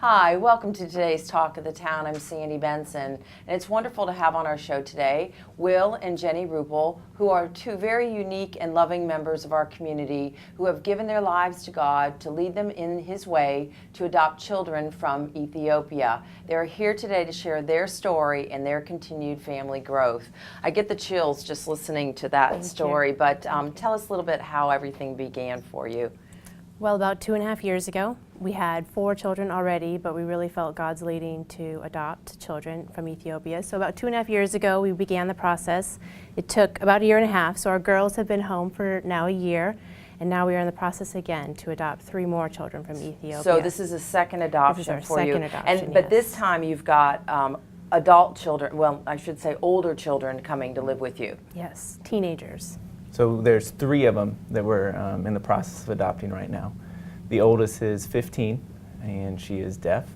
Hi, welcome to today's Talk of the Town. I'm Sandy Benson, and it's wonderful to have on our show today Will and Jennie Ruppel, who are two very unique and loving members of our community who have given their lives to God to lead them in His way to adopt children from Ethiopia. They're here today to share their story and their continued family growth. I get the chills just listening to that story, but tell us a little bit how everything began for you. Well, about 2.5 years ago, we had 4 children already, but we really felt God's leading to adopt children from Ethiopia. So about 2.5 years ago, we began the process. It took about 1.5 years, so our girls have been home for now a year, and now we are in the process again to adopt 3 more children from Ethiopia. So this is a second adoption for you. Adoption, but this time you've got adult children, well, I should say older children coming to live with you. Yes, teenagers. So there's 3 of them that we're in the process of adopting right now. The oldest is 15, and she is deaf.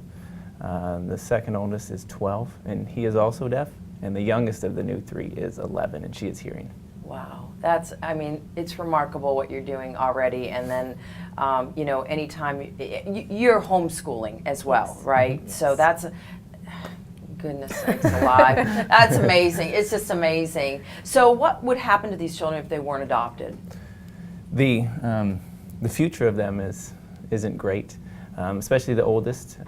The second oldest is 12, and he is also deaf. And the youngest of the new 3 is 11, and she is hearing. Wow, I mean, it's remarkable what you're doing already. And then, you know, anytime you're homeschooling as well, right? Yes. So that's, goodness sakes alive. That's amazing. It's just amazing. So what would happen to these children if they weren't adopted? The future of them isn't great, especially the oldest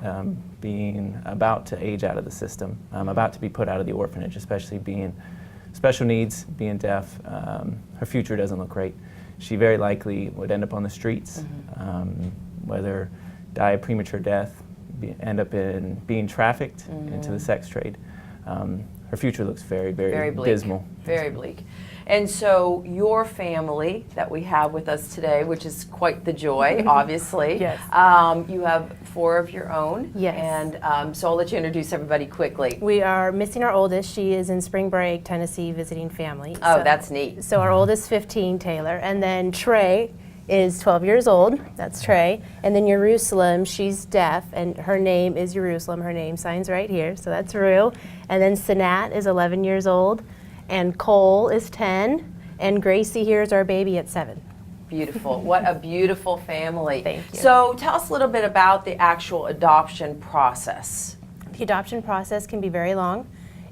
being about to age out of the system, about to be put out of the orphanage, especially being special needs, being deaf. Her future doesn't look great. She very likely would end up on the streets, whether die a premature death, end up in being trafficked into the sex trade. Her future looks very, very bleak. Dismal. Very bleak. And so your family that we have with us today, which is quite the joy, obviously. Yes. You have 4 of your own. Yes. And so I'll let you introduce everybody quickly. We are missing our oldest. She is in spring break, Tennessee, visiting family. Oh, that's neat. So our oldest, 15, Taylor. And then Trey is 12 years old. That's Trey. And then Jerusalem, she's deaf, and her name is Jerusalem. Her name sign's right here, so that's Ru. And then Sanat is 11 years old, and Cole is 10, and Gracie here is our baby at 7. Beautiful. What a beautiful family. Thank you. So tell us a little bit about the actual adoption process. The adoption process can be very long.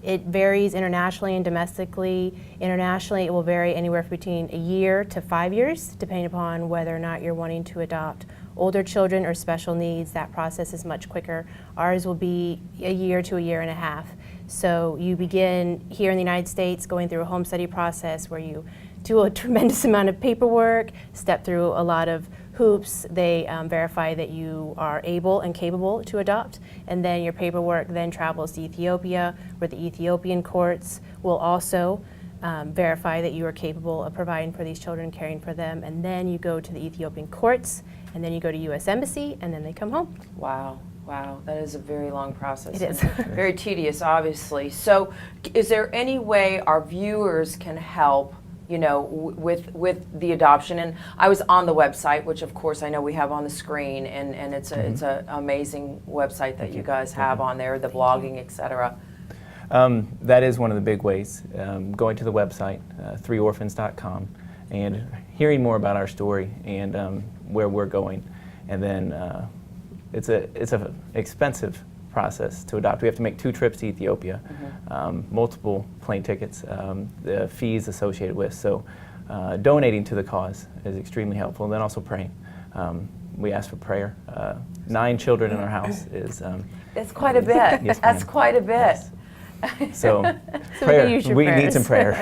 It varies internationally and domestically. Internationally, it will vary anywhere between 1 year to 5 years, depending upon whether or not you're wanting to adopt older children or special needs. That process is much quicker. Ours will be 1 year to 1.5 years. So you begin here in the United States going through a home study process where you do a tremendous amount of paperwork, step through a lot of hoops. They verify that you are able and capable to adopt, and then your paperwork then travels to Ethiopia, where the Ethiopian courts will also verify that you are capable of providing for these children, caring for them, and then you go to the Ethiopian courts, and then you go to U.S. Embassy, and then they come home. Wow. Wow, that is a very long process. It is. Very tedious, obviously. So is there any way our viewers can help, you know, with the adoption? And I was on the website, which of course I know we have on the screen, and it's an amazing website that you guys have on there, the blogging, etc. That is one of the big ways, going to the website, 3orphans.com, and hearing more about our story and where we're going. And then it's a expensive process to adopt. We have to make 2 trips to Ethiopia, multiple plane tickets, the fees associated with. So donating to the cause is extremely helpful, and then also praying. We ask for prayer. 9 children in our house is... That's quite a bit. Yes, that's quite a bit. Yes. So prayer, we need some prayer.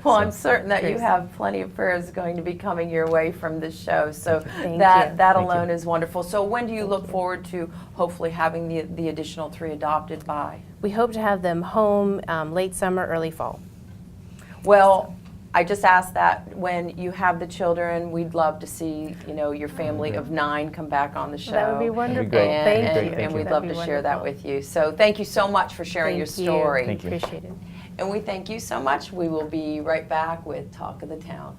Well, I'm certain that you have plenty of prayers going to be coming your way from this show. So Thank that you. alone is wonderful. So when do you look forward to hopefully having the additional 3 adopted by? We hope to have them home late summer, early fall. Well, I just asked that when you have the children, we'd love to see, you know, your family of 9 come back on the show. That would be wonderful. Great. Thank you. And we'd That'd love to be share that wonderful. with you. So thank you so much for sharing your story. Thank you. Appreciate it. And we thank you so much. We will be right back with Talk of the Town.